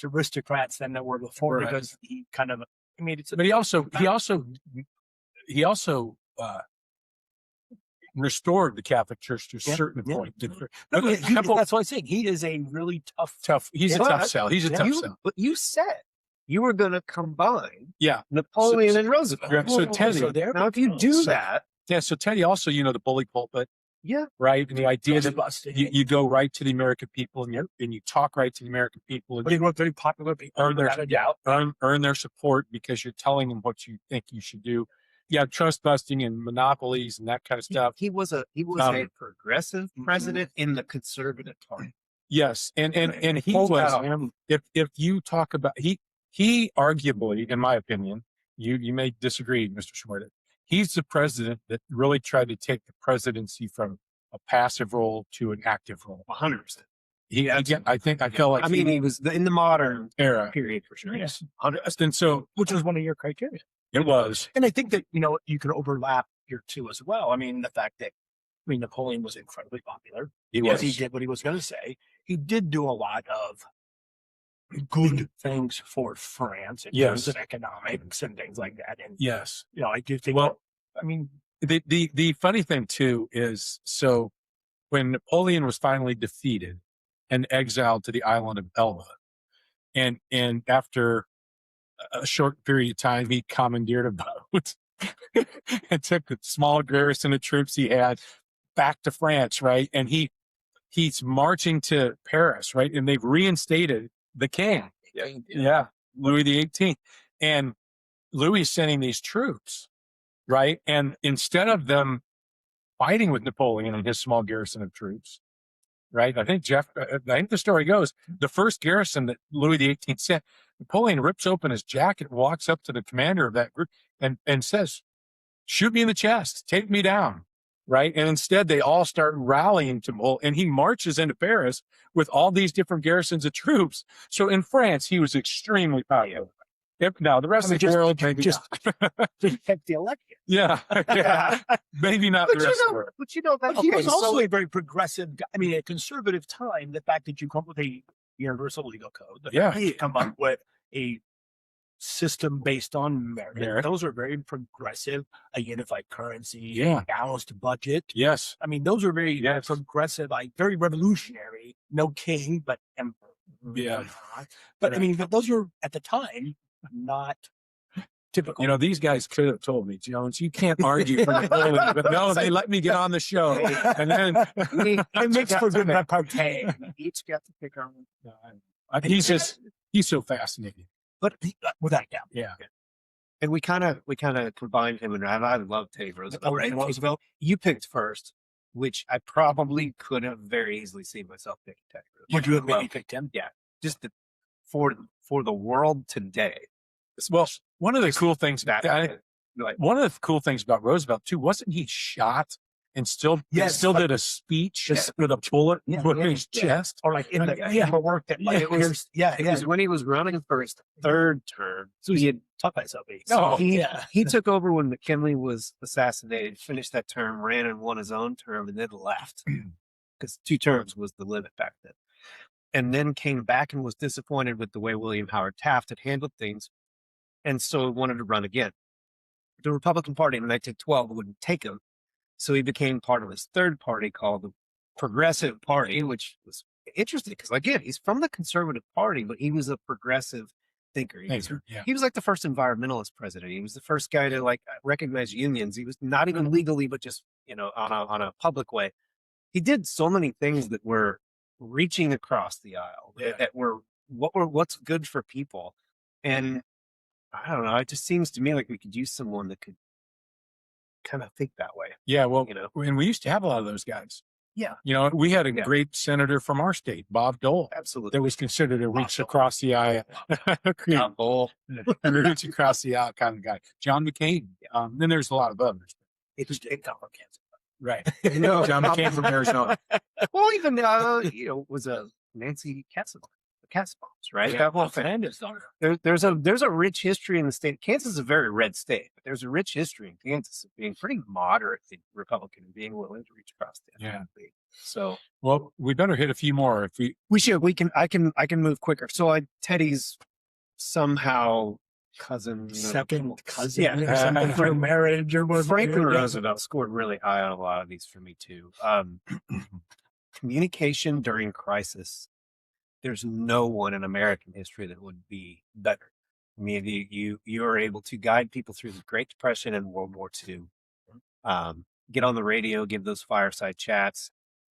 aristocrats than there were before Right. because he kind of made it. but he also restored the Catholic Church to a certain point. That's what I'm saying. He is a really tough. He's a tough sell. He's a tough sell. But you said you were going to combine Yeah. Napoleon and Roosevelt. Yeah, so Teddy. Now, if you do that, Yeah. So Teddy also, the bully pulpit, yeah, right? And the idea that you go right to the American people and you talk right to the American people But he wrote very popular people. Without a doubt. earn their support because you're telling them what you think you should do. Yeah, trust busting and monopolies and that kind of stuff. he was a progressive president in the conservative party. Yes, and he Hold was. out. If you talk about he arguably, in my opinion, you may disagree, Mr. Schwartz. He's the president that really tried to take the presidency from a passive role to an active role. 100%. I felt like he was in the modern era period for sure. Yes. And so Which was one of your criteria. it was. And I think that, you can overlap here too as well. I mean, the fact that, Napoleon was incredibly popular. He Yes, was. he did what he was going to say. He did do a lot of good things for France in terms of economics and things like that. And, Yes. I do think, The funny thing too is, so when Napoleon was finally defeated and exiled to the island of Elba, and after a short period of time, he commandeered a boat and took a small garrison of troops he had back to France, right? And he's marching to Paris, right? And they've reinstated the king. Yeah, Louis the 18th. And Louis is sending these troops, right? And instead of them fighting with Napoleon and his small garrison of troops, right? I think the story goes, the first garrison that Louis the 18th sent, Napoleon rips open his jacket, walks up to the commander of that group and says, shoot me in the chest, take me down, right? And instead they all start rallying to Napoleon, and he marches into Paris with all these different garrisons of troops. So in France, he was extremely popular. Now the rest of the world, maybe just pick the election. yeah, maybe not the rest of the world. But he was also a very progressive guy. I mean, at a conservative time, the fact that you come up with a universal legal code, the fact that you come up with a system based on merit, those are very progressive. A unified currency, balanced budget. Yes. I mean, those are very progressive, very revolutionary. No king, but emperor. Yeah. But I mean, those were at the time not typical. These guys could have told me, Jones, you can't argue for Napoleon, but no, they let me get on the show. And then it makes for good repartee. Each got to pick our own. He's so fascinating. But without doubt. Yeah. And we kind of combined him and I love Teddy Roosevelt. You picked first, which I probably could have very easily seen myself picking Teddy Roosevelt. Would you have maybe picked him? Yeah. Just for the world today. Well, one of the cool things one of the cool things about Roosevelt too, wasn't he shot and still Yes, still like- did a speech Just with a bullet with his chest. or like in the Yeah. paperwork that like, It was- yeah, It was when he was running for his third term. So he had talk about himself. Oh, He took over when McKinley was assassinated, finished that term, ran and won his own term, and then left because 2 terms was the limit back then. And then came back and was disappointed with the way William Howard Taft had handled things, and so wanted to run again. The Republican Party in 1912 wouldn't take him, so he became part of his third party called the Progressive Party, which was interesting because again, he's from the Conservative Party, but he was a progressive thinker. Yeah. He was like the first environmentalist president. He was the first guy to like recognize unions. He was not even legally, but just on a public way. He did so many things that were reaching across the aisle that were what's good for people. And I don't know. It just seems to me like we could use someone that could kind of think that way. Yeah, well, You know? and we used to have a lot of those guys. Yeah. We had a Yeah. great senator from our state, Bob Dole, Absolutely. that was considered a reach across the aisle, a reach across the aisle kind of guy. John McCain. Then there's a lot of others. It just didn't come from Kansas. Right. No. John McCain from Arizona. Well, even was a Nancy Katzenbach, the Katzenbachs, right? Yeah. That whole thing. Fernandez daughter. There's a rich history in the state. Kansas is a very red state, but there's a rich history in Kansas of being pretty moderately Republican and being willing to reach across the Yeah. Atlantic. So Well, we better hit a few more if we. we should. I can move quicker. So Teddy's somehow cousin, Second cousin, Yeah. or something through marriage or whatever. Franklin Yeah. Roosevelt scored really high on a lot of these for me too. Communication during crisis. There's no one in American history that would be better. I mean, you are able to guide people through the Great Depression and World War II. Get on the radio, give those fireside chats.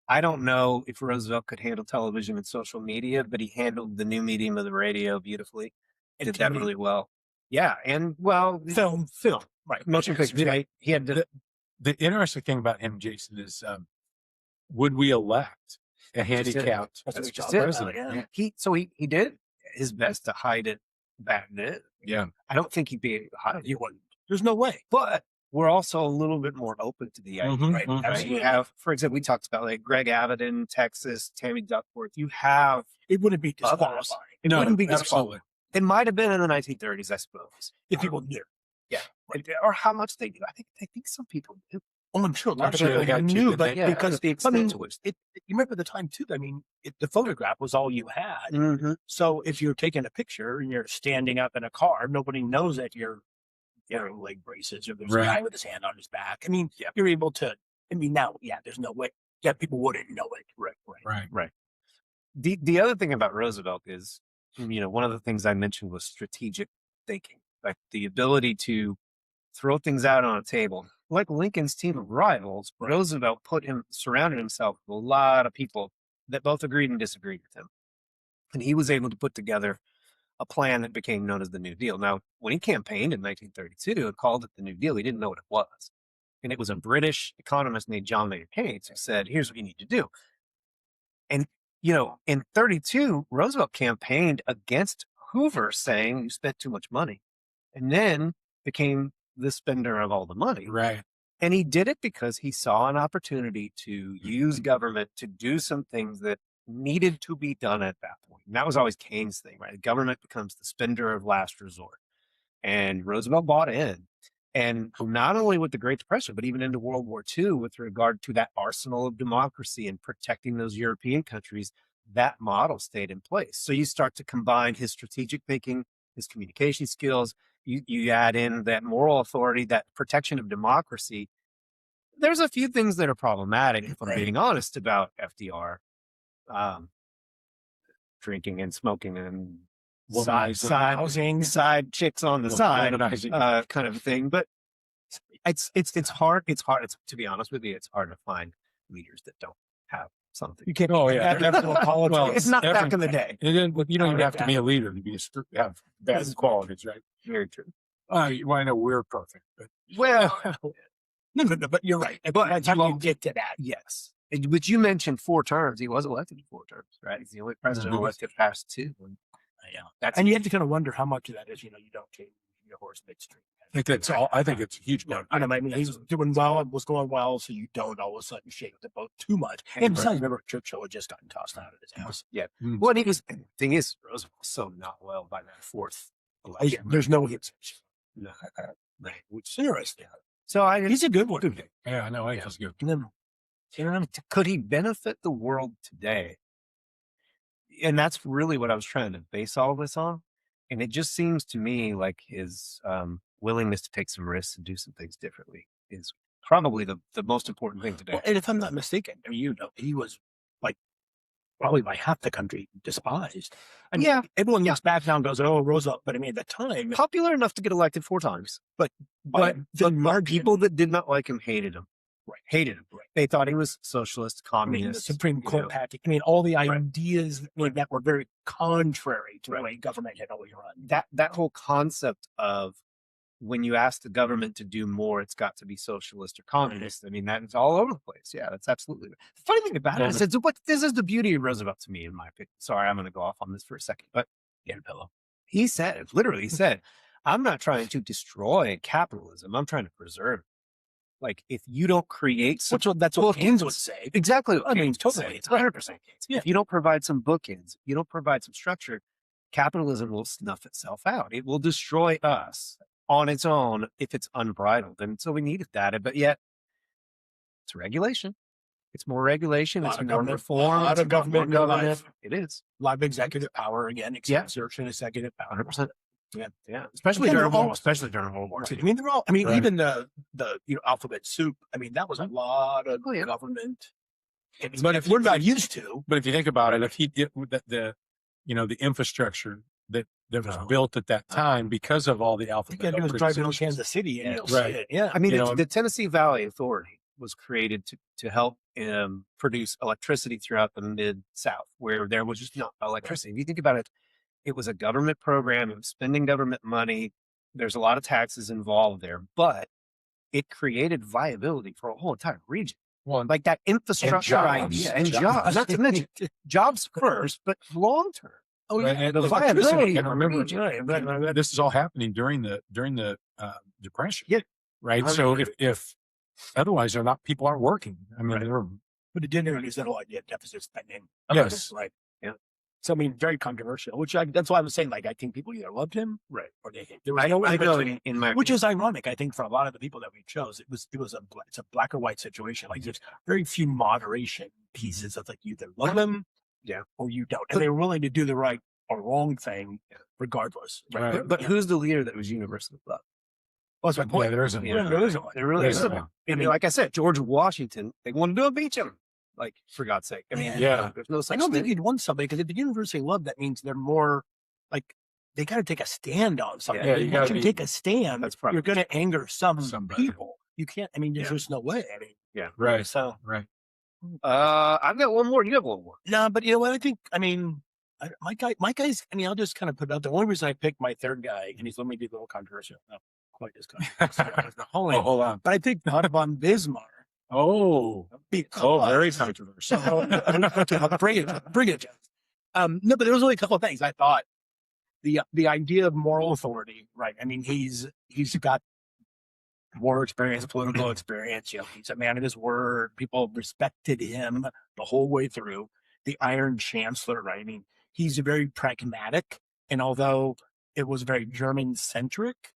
I don't know if Roosevelt could handle television and social media, but he handled the new medium of the radio beautifully. And Did that TV. really well. Yeah, and well, Film, right? motion pictures. Right? He had to. The interesting thing about him, Jason, is would we elect a handicapped That's That's his just job, it. president, yeah. He did his best to hide it back then. Yeah. I don't think he'd be able to hide it, You wouldn't. There's no way. but we're also a little bit more open to the idea. Mhm, Right. mhm. Right? You have, for example, we talked about like Greg Abbott in Texas, Tammy Duckworth. You have, It wouldn't be Others. disqualifying. it No, wouldn't be absolutely. It might have been in the 1930s, I suppose. If people knew. Or how much they do. I think some people do. Well, I'm sure a lot I'm sure of they people got you, knew, did but they? because the I extent mean, to which. you remember the time too. I mean, the photograph was all you had. Mhm. So if you're taking a picture and you're standing up in a car, nobody knows that you're wearing leg braces or there's a Right. guy with his hand on his back. I mean, Yeah. you're able to. I mean, now, yeah, there's no way. Yeah, people wouldn't know it. Right. Right. The other thing about Roosevelt is, one of the things I mentioned was strategic thinking, like the ability to throw things out on a table. Like Lincoln's team of rivals, Roosevelt surrounded himself with a lot of people that both agreed and disagreed with him. And he was able to put together a plan that became known as the New Deal. Now, when he campaigned in 1932 and called it the New Deal, he didn't know what it was. And it was a British economist named John Maynard Keynes who said, here's what you need to do. And, in 32, Roosevelt campaigned against Hoover saying you spent too much money, and then became the spender of all the money. Right. And he did it because he saw an opportunity to use government to do some things that needed to be done at that point. And that was always Keynes' thing, right? Government becomes the spender of last resort. And Roosevelt bought in. And not only with the Great Depression, but even into World War II, with regard to that arsenal of democracy and protecting those European countries, that model stayed in place. So you start to combine his strategic thinking, his communication skills, you add in that moral authority, that protection of democracy. There's a few things that are problematic, if I'm being honest, about FDR. Drinking and smoking and side chicks on the side, kind of thing. But it's hard. It's to be honest with you, it's hard to find leaders that don't have something. You can't. Oh, yeah. Well, It's not back in the day. You don't even have to be a leader to have bad qualities, right? Very true. Well, I know we're perfect, but Well, no, but you're right. But that's how you get to that. yes. But you mentioned 4 terms. He was elected 4 terms, right? He's the only president Mhm. elected past 2. Yeah. That's And you have to kind of wonder how much of that is, you don't change your horse midstream. think that's all. I think it's a huge part. I mean, he's doing well, it was going well, so you don't all of a sudden shake the boat too much. And besides, remember, Churchill had just gotten tossed out of his house. Yeah. Mm. Well, the thing is, Roosevelt was so not well by that fourth election. There's no hits. No. Seriously. So He's a good one. Yeah, I know. I think it's good. Could he benefit the world today? And that's really what I was trying to base all this on. And it just seems to me like his willingness to take some risks and do some things differently is probably the most important thing today. Well, and if I'm not mistaken, I mean, he was like probably by half the country despised. I mean, Yeah. everyone looks back now and goes, "Oh, Roosevelt," but I mean, at the time, Popular enough to get elected 4 times. but But people that did not like him hated him. Right. Hated him. Right. They thought he was socialist, I mean, the communist. Supreme you Court know. package. I mean, all the ideas that were very contrary to the way government had always run. That whole concept of when you ask the government to do more, it's got to be socialist or communist. I mean, that's all over the place. Yeah, that's absolutely. The funny thing about it is, this is the beauty of Roosevelt to me, in my opinion. Sorry, I'm going to go off on this for a second, but Get a pillow. he said, literally, he said, "I'm not trying to destroy capitalism. I'm trying to preserve it." Like, if you don't create some, That's what Keynes would say. exactly. I mean, Keynes would say, totally. it's 100%. Yeah. If you don't provide some bookends, you don't provide some structure, capitalism will snuff itself out. It will destroy us on its own if it's unbridled. And so we needed that. But yet, it's regulation. It's more regulation. Lot It's of more government, reform. lot It's of government more in our life. It is. A lot of executive power again, Yeah. exertion executive power. 100%. Yeah. Yeah. Especially Again, during they're all- World War I II. mean, they're all. I mean, Right. even the alphabet soup. I mean, that was a lot of Oh, yeah. government. But if we're not used to, But if you think about it, if he did the infrastructure that was built at that time because of all the I alphabet. think I was driving to organizations. Kansas City and you'll Right. see it. Yeah. I mean, You know, the Tennessee Valley Authority was created to help produce electricity throughout the Mid-South, where there was just no electricity. If you think about it, it was a government program. It was spending government money. There's a lot of taxes involved there, but it created viability for a whole entire region. Well, Like that infrastructure jobs. idea and jobs. Not to mention jobs first, but long term. Oh right, yeah. and The electricity, viability and of a remember, region. this is all happening during the Depression. Yeah. Right. So if otherwise people aren't working. I mean, they're But it didn't release that whole idea of deficit spending. Yes. Right. Yeah. So I mean, very controversial. That's why I was saying, like, I think people either loved him, Right. or they hated. There was I no know. in between. In my Which is ironic, I think, for a lot of the people that we chose. It's a black or white situation. Like, there's very few moderation pieces of, like, you either love them, Yeah. or you don't, and they're willing to do the right or wrong thing regardless. Right. But who's the leader that was universally loved? Well, that's my yeah, point. there isn't. Yeah, there isn't one. There really There's isn't. one. I mean, like I said, George Washington, they wanted to impeach him. Like, for God's sake. I mean, Yeah. there's no I such don't think thing. you'd want somebody, because if the universally love, that means they're more like they got to take a stand on something. Yeah, you Once gotta you be- take a stand, That's probably you're going to anger Somebody. people. You can't. I mean, there's Yeah. just no way. I mean, Right. so Right. I've got one more. You have one more. no, but you know what? I think. I mean, my guys. I mean, I'll just kind of put it out. The only reason I picked my third guy, and he's let me be a little controversial. Not quite as controversial as Napoleon, Hold on. but I think Otto von Bismarck. Oh, Because very controversial. bring it. No, but there was only a couple of things I thought. The idea of moral authority, right? I mean, he's got war experience, political experience. You know, he's a man of his word. People respected him the whole way through. The Iron Chancellor, right? I mean, he's very pragmatic, and although it was very German centric,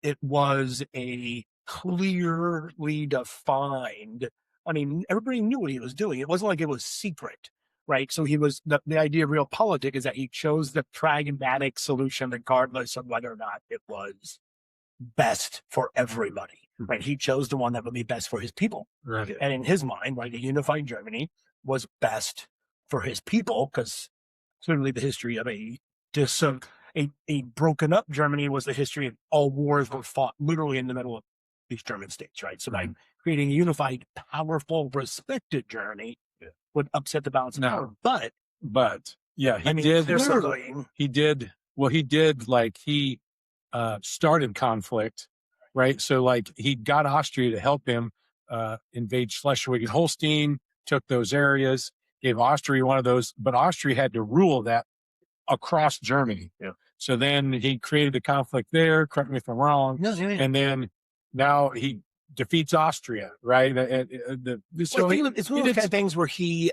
it was a clearly defined. I mean, everybody knew what he was doing. It wasn't like it was secret, right? So he was the idea of realpolitik is that he chose the pragmatic solution, regardless of whether or not it was best for everybody, right? He chose the one that would be best for his people. Right. And in his mind, right, a unified Germany was best for his people, because clearly the history of a broken up Germany was the history of all wars were fought literally in the middle of these German states, right? So by creating a unified, powerful, respected Germany would upset the balance of No. power. But yeah, he I mean, did. clearly, He did. Well, he did. Like he started conflict, right? So like he got Austria to help him invade Schleswig and Holstein, took those areas, gave Austria one of those, but Austria had to rule that across Germany. Yeah. So then he created a conflict there. Correct me if I'm wrong. No, yeah, yeah. And then now he defeats Austria, right? So Well, it's one of those kind of things where he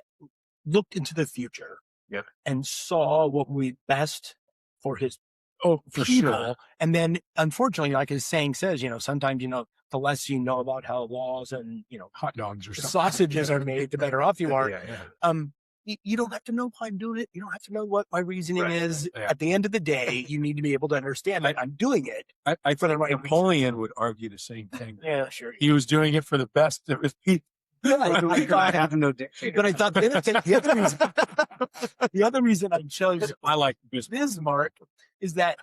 looked into the future and saw what would be best for his for people. sure. And then, unfortunately, like his saying says, sometimes, the less you know about how laws and, Hot dogs or something. sausages are made, the better off you are. Yeah. You don't have to know why I'm doing it. You don't have to know what my reasoning is. Yeah. At the end of the day, you need to be able to understand that I'm doing it. I for the think right Napoleon would argue the same thing. Yeah, sure. He was doing it for the best of his people. I thought, have no dictator. but I thought the other reason I chose I like Bismarck is that,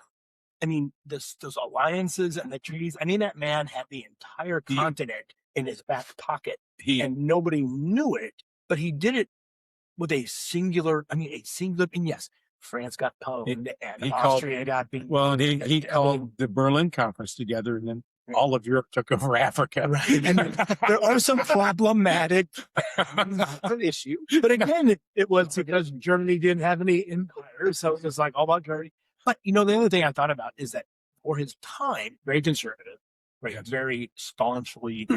those alliances and the treaties. That man had the entire continent in his back pocket, and nobody knew it, but he did it with a singular. And yes, France got pwned and Austria got beaten. Well, and he called the Berlin Conference together, and then all of Europe took over Africa. Right. And there are some problematic issues. But again, it was because Germany didn't have any empire. So it was like all about Germany. But, the other thing I thought about is that for his time, very conservative, right? Very staunchly,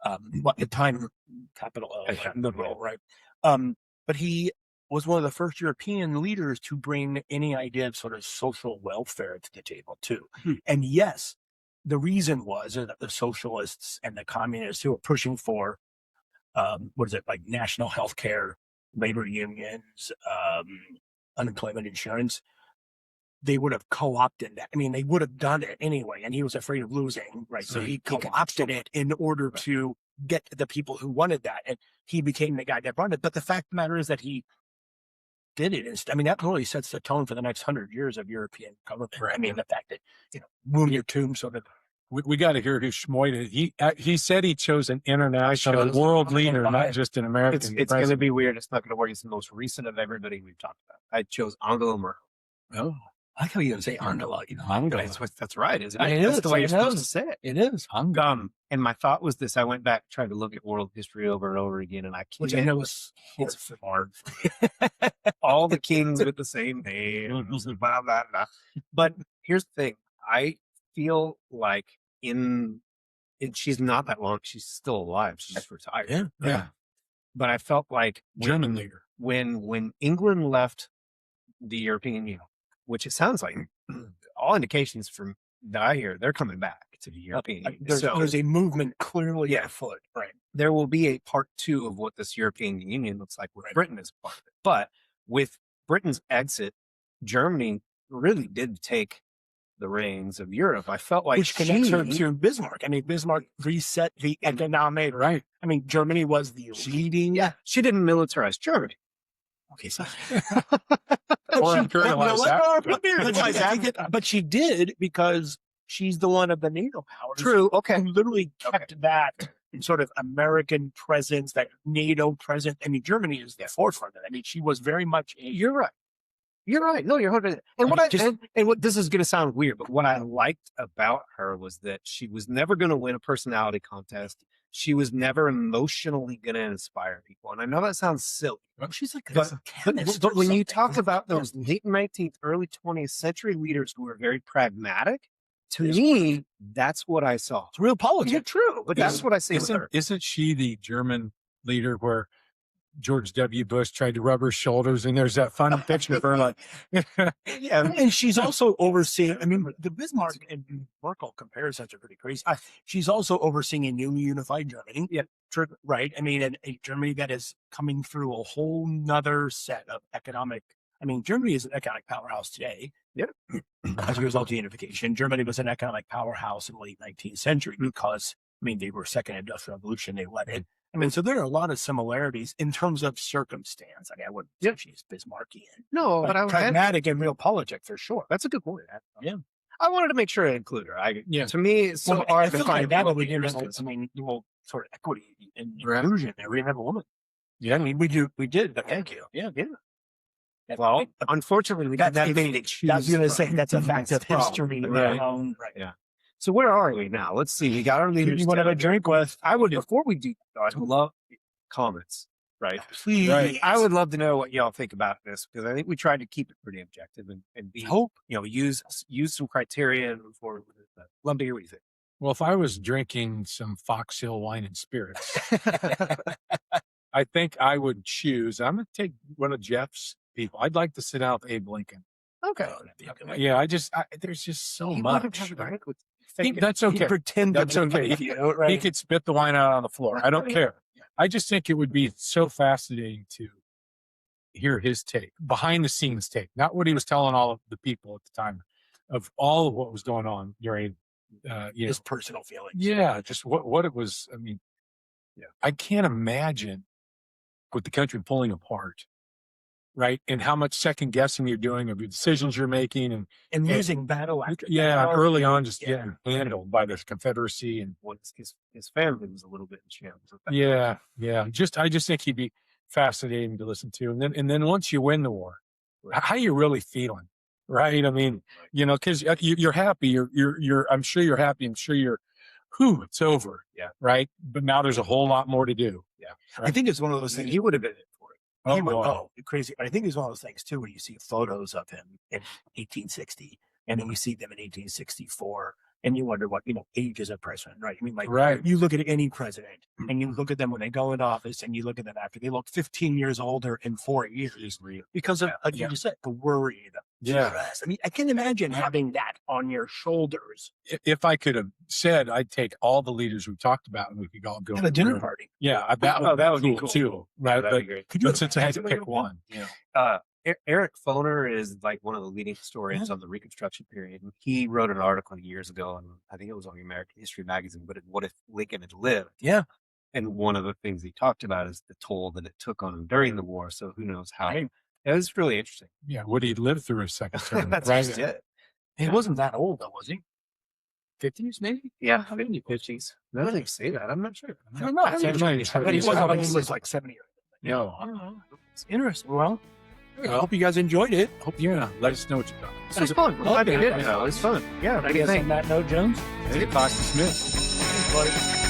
at the time, capital L, liberal, right? But he was one of the first European leaders to bring any idea of sort of social welfare to the table, too. And yes, the reason was that the socialists and the communists who were pushing for, national health care, labor unions, unemployment insurance, they would have co-opted that. They would have done it anyway, and he was afraid of losing, right? So he co-opted it in order to get the people who wanted that, and he became the guy that brought it. But the fact of the matter is that he did it. That really sets the tone for the next 100 years of European government. Right. The fact that, Womb your tomb sort of. We got to hear who Schmoid is. He said he chose an international world leader, not just an American. It's going to be weird. It's not going to work. It's the most recent of everybody we've talked about. I chose Angela Merkel. Oh, I like how you say Angela. Angela. That's right, isn't it? It is. That's the way you're supposed to say it. It is. And my thought was this. I went back, tried to look at world history over and over again, and which I know is hard. All the kings with the same name, blah, blah, blah. But here's the thing. I feel like she's not that long. She's still alive. She's retired. Yeah. But I felt like German leader. When England left the European Union, which it sounds like all indications from that I hear, they're coming back to the European Union. There's a movement clearly afoot. Right. There will be a part 2 of what this European Union looks like with Britain as part of it. But with Britain's exit, Germany really did take the reins of Europe. I felt like which connects her to Bismarck. Bismarck reset the economic. Right. Germany was the leading. Yeah. She didn't militarize Germany. Okay, so but she did because she's the one of the NATO powers. True. Okay. Who literally kept that sort of American presence, that NATO presence. Germany is the forefront of it. She was very much. You're right. You're right. No, you're 100%. And what this is going to sound weird, but what I liked about her was that she was never going to win a personality contest. She was never emotionally going to inspire people. And I know that sounds silly. She's like but when you talk about those late 19th, early 20th century leaders who were very pragmatic, to me, that's what I saw. It's real politics. Yeah, true. But that's what I see with her. Isn't she the German leader where George W. Bush tried to rub her shoulders, and there's that funny picture of her like, yeah. And she's also overseeing. The Bismarck and Merkel comparisons are pretty crazy. She's also overseeing a new unified Germany. Yeah, true. Right. And a Germany that is coming through a whole nother set of economic. Germany is an economic powerhouse today. Yeah. As a result of unification, Germany was an economic powerhouse in the late 19th century because they were second industrial revolution. They led it. So there are a lot of similarities in terms of circumstance. I wouldn't say she's Bismarckian. No, but I'm pragmatic and real politics for sure. That's a good point. Yeah. I wanted to make sure I include her. To me, it's so hard to find that. We did sort of equity and inclusion. We didn't have a woman. Yeah, we did. But thank you. Yeah. Well, unfortunately, we got that many to choose. I was going to say that's a fact of history. Right. Yeah. So where are we now? Let's see. We got our leaders. You want to have a drink with? I would. Before we do, I would love comments. right? Please. Right. I would love to know what y'all think about this because I think we tried to keep it pretty objective and be, Hope. use some criteria for. Love to hear what you think. Well, if I was drinking some Fox Hill wine and spirits, I think I would choose. I'm going to take one of Jeff's people. I'd like to sit down with Abe Lincoln. Okay. Oh, that'd be a good one. Yeah, there's just so You want him much. to have a drink with- That's He okay. pretend That's to okay. be, you know, right? He could spit the wine out on the floor. I don't care. I just think it would be so fascinating to hear his take, behind the scenes take, not what he was telling all of the people at the time of all of what was going on during, His personal feelings. yeah, just what it was. I mean, I can't imagine with the country pulling apart, right? And how much second guessing you're doing of your decisions you're making, And losing battle after battle. early on, just Yeah. getting handled by the Confederacy, and Once his family was a little bit in shambles. at that yeah. I just think he'd be fascinating to listen to, and then once you win the war, Right. how you really feeling, right? I mean, because you're happy. You're. I'm sure you're happy. I'm sure you're. It's over. Yeah. Right. But now there's a whole lot more to do. Yeah. I think it's one of those point. things. He would have been in for it. He would boy. go crazy. I think it's one of those things too, where you see photos of him in 1860, and then you see them in 1864, and you wonder what age is a president, right? I mean, like, Right. you look at any president, and you look at them when they go into office, and you look at them after they look 15 years older in 4 years because of, like you just said, the worry, the Yeah. stress. I mean, I can imagine having that on your shoulders. If I could have said, I'd take all the leaders we talked about, and we could all go Have a dinner party. Yeah, that would be cool too. Right. That'd be great. Could you But since I had to imagine pick what one, Eric Foner is like one of the leading historians on the Reconstruction period. And he wrote an article years ago, and I think it was on American History Magazine. But what if Lincoln had lived? Yeah. And one of the things he talked about is the toll that it took on him during the war. So who knows how? Right. It was really interesting. yeah, would he live through a second term? That's right? just it. He wasn't that old, though, was he? 50s, maybe? Yeah, maybe 50s. Now that you say that, I'm not sure. I don't know. I think I bet he he's was, probably- he was like 70 or No. I don't know. It's interesting. Well, I hope you guys enjoyed it. Let us know what you thought. It was fun. Glad we did it. It was fun. Yeah. I guess on that note, Jones. Fox Smith. Thanks, buddy.